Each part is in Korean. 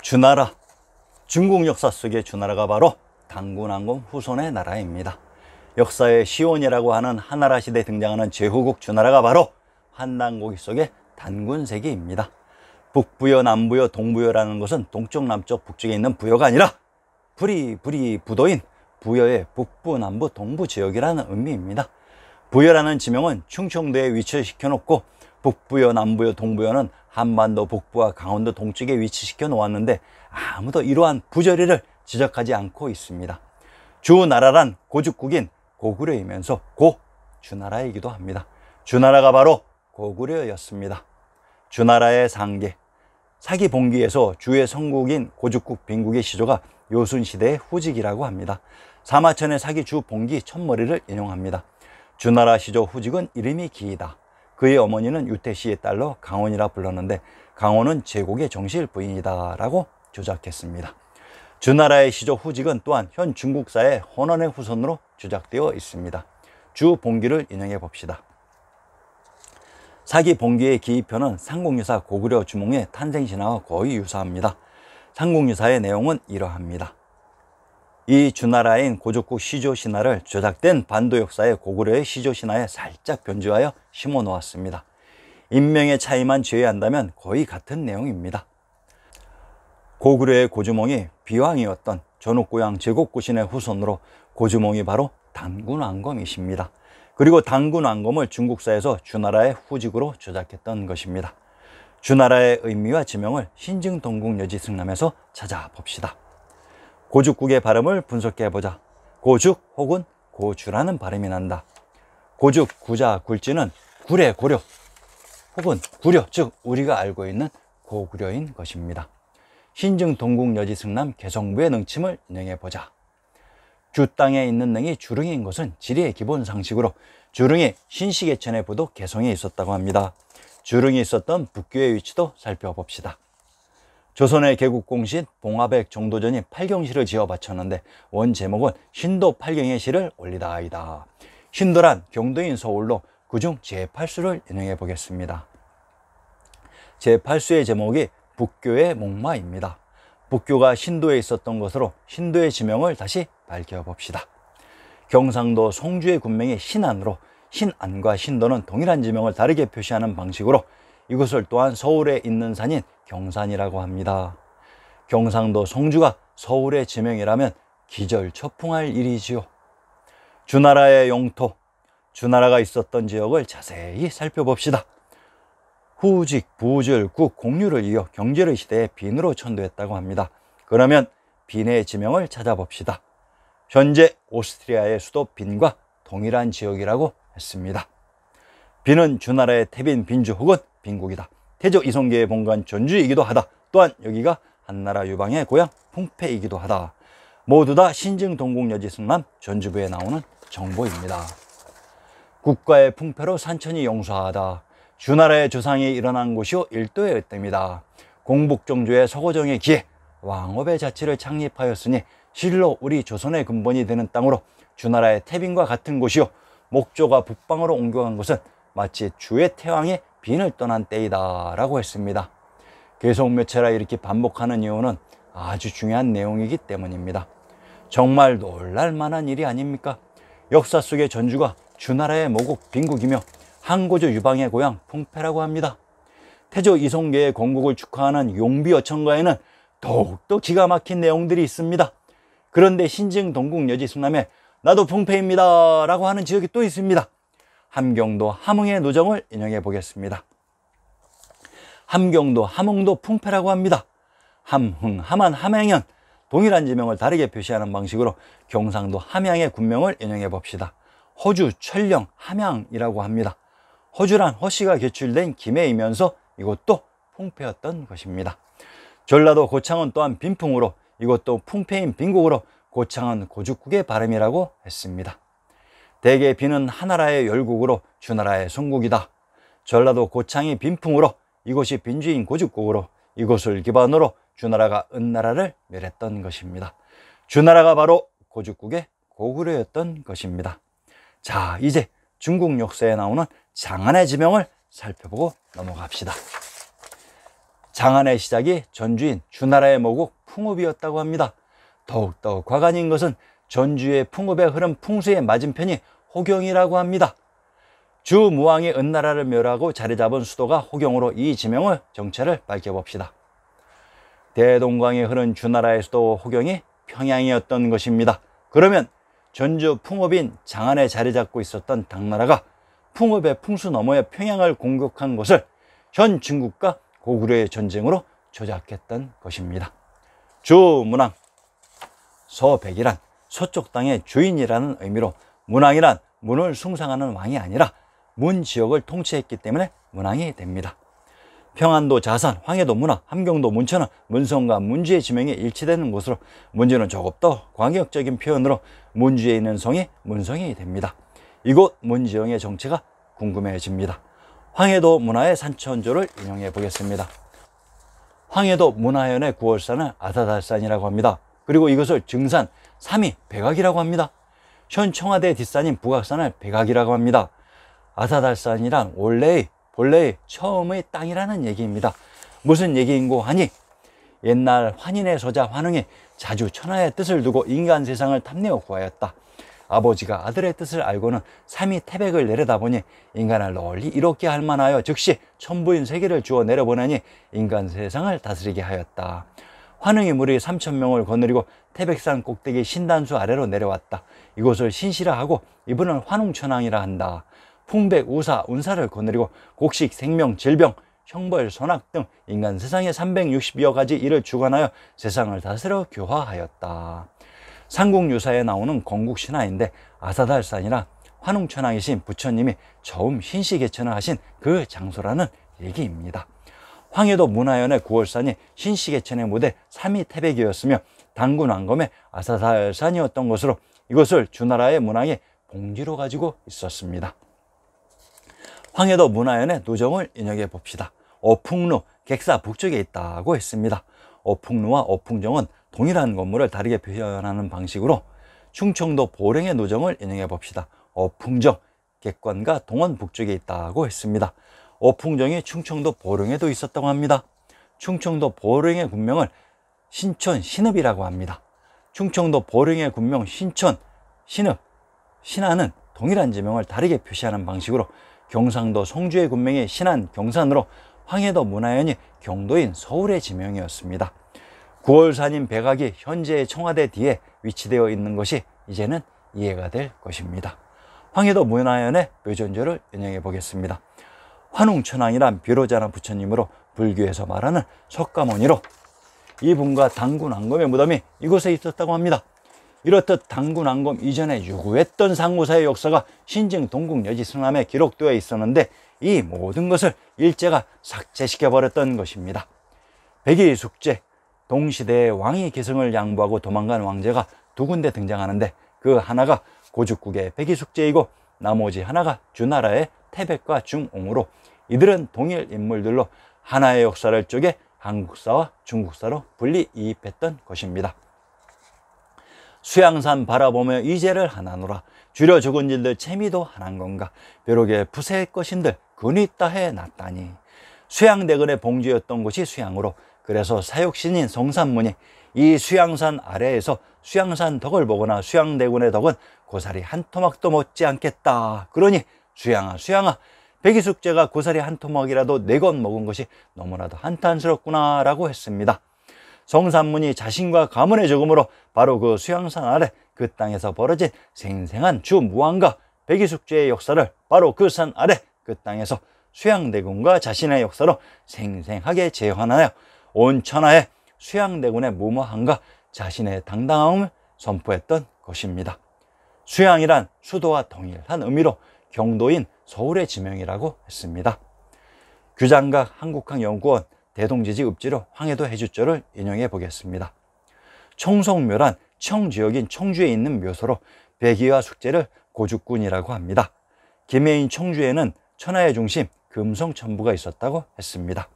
주나라. 중국 역사 속의 주나라가 바로 단군왕검 후손의 나라입니다. 역사의 시온이라고 하는 한나라 시대에 등장하는 제후국 주나라가 바로 한단고기 속의 단군세계입니다. 북부여, 남부여, 동부여라는 것은 동쪽, 남쪽, 북쪽에 있는 부여가 아니라 부도인 부여의 북부, 남부, 동부 지역이라는 의미입니다. 부여라는 지명은 충청도에 위치시켜 놓고 북부여, 남부여, 동부여는 한반도 북부와 강원도 동쪽에 위치시켜 놓았는데 아무도 이러한 부저리를 지적하지 않고 있습니다. 주나라란 고죽국인 고구려이면서 주나라이기도 합니다. 주나라가 바로 고구려였습니다. 주나라의 상계, 사기봉기에서 주의 성국인 고죽국 빈국의 시조가 요순시대의 후직이라고 합니다. 사마천의 사기 주 봉기 첫머리를 인용합니다. 주나라 시조 후직은 이름이 기이다. 그의 어머니는 유태씨의 딸로 강원이라 불렀는데 강원은 제국의 정실 부인이다 라고 조작했습니다. 주나라의 시조 후직은 또한 현 중국사의 헌원의 후손으로 조작되어 있습니다. 주 봉기를 인용해 봅시다. 사기 봉기의 기이편은 삼국유사 고구려 주몽의 탄생신화와 거의 유사합니다. 삼국유사의 내용은 이러합니다. 이 주나라인 고죽국 시조신화를 조작된 반도 역사의 고구려의 시조신화에 살짝 변주하여 심어 놓았습니다. 인명의 차이만 제외한다면 거의 같은 내용입니다. 고구려의 고주몽이 비왕이었던 전옥고향 제곡고신의 후손으로 고주몽이 바로 단군왕검이십니다. 그리고 단군왕검을 중국사에서 주나라의 후직으로 조작했던 것입니다. 주나라의 의미와 지명을 신증동국여지승남에서 찾아봅시다. 고죽국의 발음을 분석해보자. 고죽 혹은 고주라는 발음이 난다. 고죽, 구자, 굴지는 굴의 고려 혹은 구려, 즉 우리가 알고 있는 고구려인 것입니다. 신증동국여지승남 개성부의 능침을 인용해보자. 주 땅에 있는 능이 주릉인 것은 지리의 기본 상식으로 주릉이 신시계천의 부도 개성에 있었다고 합니다. 주릉이 있었던 북교의 위치도 살펴봅시다. 조선의 개국공신 봉화백 정도전이 팔경시를 지어 바쳤는데 원 제목은 신도 팔경의 시를 올리다이다. 신도란 경도인 서울로 그중 제8수를 인용해 보겠습니다. 제8수의 제목이 북교의 목마입니다. 북교가 신도에 있었던 것으로 신도의 지명을 다시 밝혀봅시다. 경상도 송주의 군명이 신안으로 신안과 신도는 동일한 지명을 다르게 표시하는 방식으로 이곳을 또한 서울에 있는 산인 경산이라고 합니다. 경상도 송주가 서울의 지명이라면 기절초풍할 일이지요. 주나라의 영토, 주나라가 있었던 지역을 자세히 살펴봅시다. 후직, 부줄, 국, 공유를 이어 경제의 시대에 빈으로 천도했다고 합니다. 그러면 빈의 지명을 찾아봅시다. 현재 오스트리아의 수도 빈과 동일한 지역이라고 했습니다. 빈은 주나라의 태빈, 빈주 혹은 빈국이다. 태조 이성계의 본관 전주이기도 하다. 또한 여기가 한나라 유방의 고향 풍패이기도 하다. 모두 다 신증동국여지승남 전주부에 나오는 정보입니다. 국가의 풍패로 산천이 용수하다. 주나라의 조상이 일어난 곳이요 일도의 으뜸이다. 공북정조의 서고정의 기에 왕업의 자치를 창립하였으니 실로 우리 조선의 근본이 되는 땅으로 주나라의 태빈과 같은 곳이요 목조가 북방으로 옮겨간 것은 마치 주의 태왕이 빈을 떠난 때이다 라고 했습니다. 계속 몇 차례 이렇게 반복하는 이유는 아주 중요한 내용이기 때문입니다. 정말 놀랄만한 일이 아닙니까? 역사 속의 전주가 주나라의 모국 빈국이며 한고조 유방의 고향 풍패라고 합니다. 태조 이성계의 건국을 축하하는 용비어천가에는 더욱더 기가 막힌 내용들이 있습니다. 그런데 신증동국여지승남에 나도 풍패입니다 라고 하는 지역이 또 있습니다. 함경도 함흥의 노정을 인용해 보겠습니다. 함경도 함흥도 풍패라고 합니다. 함흥, 함안, 함양현 동일한 지명을 다르게 표시하는 방식으로 경상도 함양의 군명을 인용해 봅시다. 허주, 천령, 함양이라고 합니다. 허주란 허씨가 개출된 김해이면서 이것도 풍패였던 것입니다. 전라도 고창은 또한 빈풍으로 이것도 풍패인 빈국으로 고창은 고죽국의 발음이라고 했습니다. 대개 빈은 하나라의 열국으로 주나라의 송국이다. 전라도 고창이 빈풍으로 이곳이 빈주인 고죽국으로 이곳을 기반으로 주나라가 은나라를 멸했던 것입니다. 주나라가 바로 고죽국의 고구려였던 것입니다. 자, 이제 중국 역사에 나오는 장안의 지명을 살펴보고 넘어갑시다. 장안의 시작이 전주인 주나라의 모국 풍읍이었다고 합니다. 더욱더 과간인 것은 전주의 풍읍에 흐른 풍수의 맞은편이 호경이라고 합니다. 주무왕이 은나라를 멸하고 자리 잡은 수도가 호경으로 이 지명의 정체를 밝혀봅시다. 대동강이 흐른 주나라의 수도 호경이 평양이었던 것입니다. 그러면 전주 풍읍인 장안에 자리 잡고 있었던 당나라가 풍읍의 풍수 너머의 평양을 공격한 것을 현 중국과 고구려의 전쟁으로 조작했던 것입니다. 주문왕, 서백이란 서쪽 땅의 주인이라는 의미로 문왕이란 문을 숭상하는 왕이 아니라 문 지역을 통치했기 때문에 문왕이 됩니다. 평안도 자산, 황해도 문화, 함경도 문천은 문성과 문주의 지명이 일치되는 곳으로 문주는 조금 더 광역적인 표현으로 문주에 있는 성이 문성이 됩니다. 이곳 문지영의 정체가 궁금해집니다. 황해도 문화의 산천조를 인용해 보겠습니다. 황해도 문화연의 9월산을 아사달산이라고 합니다. 그리고 이것을 증산 3위 백악이라고 합니다. 현 청와대 뒷산인 북악산을 백악이라고 합니다. 아사달산이란 본래의 처음의 땅이라는 얘기입니다. 무슨 얘기인고 하니 옛날 환인의 소자 환웅이 자주 천하의 뜻을 두고 인간 세상을 탐내어 구하였다. 아버지가 아들의 뜻을 알고는 삼위 태백을 내려다보니 인간을 널리 이롭게 할 만하여 즉시 천부인 세계를 주어 내려보내니 인간 세상을 다스리게 하였다. 환웅이 무리 3,000명을 거느리고 태백산 꼭대기 신단수 아래로 내려왔다. 이곳을 신시라 하고 이분을 환웅천왕이라 한다. 풍백, 우사, 운사를 거느리고 곡식, 생명, 질병, 형벌, 선악 등 인간 세상의 360여 가지 일을 주관하여 세상을 다스려 교화하였다. 삼국유사에 나오는 건국신화인데 아사달산이라 환웅천왕이신 부처님이 처음 신시개천을 하신 그 장소라는 얘기입니다. 황해도 문화연의 9월산이 신시개천의 무대 3위 태백이었으며 당군왕검의 아사달산이었던 것으로 이것을 주나라의 문왕이 봉지로 가지고 있었습니다. 황해도 문화연의 누정을 인용해 봅시다. 어풍루, 객사 북쪽에 있다고 했습니다. 어풍루와 어풍정은 동일한 건물을 다르게 표현하는 방식으로 충청도 보령의 누정을 인용해 봅시다. 어풍정, 객관과 동원 북쪽에 있다고 했습니다. 어풍정이 충청도 보령에도 있었다고 합니다. 충청도 보령의 군명을 신촌 신읍이라고 합니다. 충청도 보령의 군명 신촌, 신읍, 신안은 동일한 지명을 다르게 표시하는 방식으로 경상도 송주의 군명이 신안, 경산으로 황해도 문화연이 경도인 서울의 지명이었습니다. 9월산인 백악이 현재의 청와대 뒤에 위치되어 있는 것이 이제는 이해가 될 것입니다. 황해도 문화연의 묘전조를 인용해 보겠습니다. 환웅천왕이란 비로자나 부처님으로 불교에서 말하는 석가모니로 이분과 당군왕검의 무덤이 이곳에 있었다고 합니다. 이렇듯 당군왕검 이전에 유구했던 상고사의 역사가 신증 동국여지 승함에 기록되어 있었는데 이 모든 것을 일제가 삭제시켜버렸던 것입니다. 백의숙제, 동시대의 왕이 계승을 양보하고 도망간 왕제가 두 군데 등장하는데 그 하나가 고죽국의 백의숙제이고 나머지 하나가 주나라의 태백과 중옹으로 이들은 동일 인물들로 하나의 역사를 쪼개 한국사와 중국사로 분리이입했던 것입니다. 수양산 바라보며 이제를 하나노라. 줄여 적은 일들 재미도 하난 건가. 벼룩의 부세의 것인들 근이 따해 놨다니. 수양대근의 봉주였던 곳이 수양으로 그래서 사육신인 성산문이 이 수양산 아래에서 수양산 덕을 보거나 수양대군의 덕은 고사리 한 토막도 못지 않겠다. 그러니 수양아 수양아 백의숙제가 고사리 한 토막이라도 4건 먹은 것이 너무나도 한탄스럽구나 라고 했습니다. 성산문이 자신과 가문의 죽음으로 바로 그 수양산 아래 그 땅에서 벌어진 생생한 주무왕과 백의숙제의 역사를 바로 그 산 아래 그 땅에서 수양대군과 자신의 역사로 생생하게 재현하여 온 천하에 수양대군의 무모함과 자신의 당당함을 선포했던 것입니다. 수양이란 수도와 동일한 의미로 경도인 서울의 지명이라고 했습니다. 규장각 한국학연구원 대동지지 읍지로 황해도 해주조를 인용해 보겠습니다. 청송묘란 청지역인 청주에 있는 묘소로 백의와 숙제를 고죽군이라고 합니다. 김해인 청주에는 천하의 중심 금성천부가 있었다고 했습니다.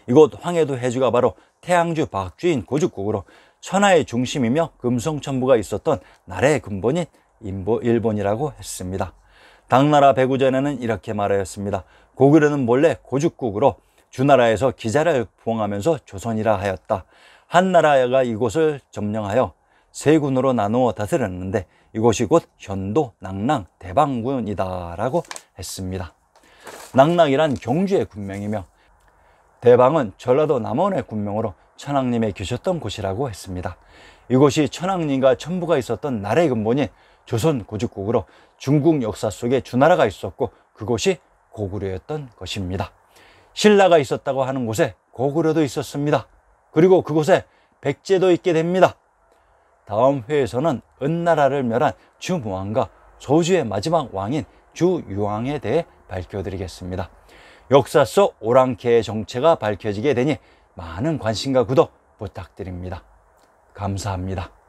이곳 황해도 해주가 바로 태양주 박주인 고죽국으로 천하의 중심이며 금성천부가 있었던 나라의 근본인 일본이라고 했습니다. 당나라 배구전에는 이렇게 말하였습니다. 고구려는 본래 고죽국으로 주나라에서 기자를 부응하면서 조선이라 하였다. 한나라가 이곳을 점령하여 세 군으로 나누어 다스렸는데 이곳이 곧 현도, 낙랑, 대방군이다 라고 했습니다. 낙랑이란 경주의 군명이며 대방은 전라도 남원의 군명으로 천황님이 계셨던 곳이라고 했습니다. 이곳이 천황님과 천부가 있었던 나라의 근본인 조선 고국국으로 중국 역사 속에 주나라가 있었고 그곳이 고구려였던 것입니다. 신라가 있었다고 하는 곳에 고구려도 있었습니다. 그리고 그곳에 백제도 있게 됩니다. 다음 회에서는 은나라를 멸한 주무왕과 소주의 마지막 왕인 주유왕에 대해 밝혀드리겠습니다. 역사 속 오랑캐의 정체가 밝혀지게 되니 많은 관심과 구독 부탁드립니다. 감사합니다.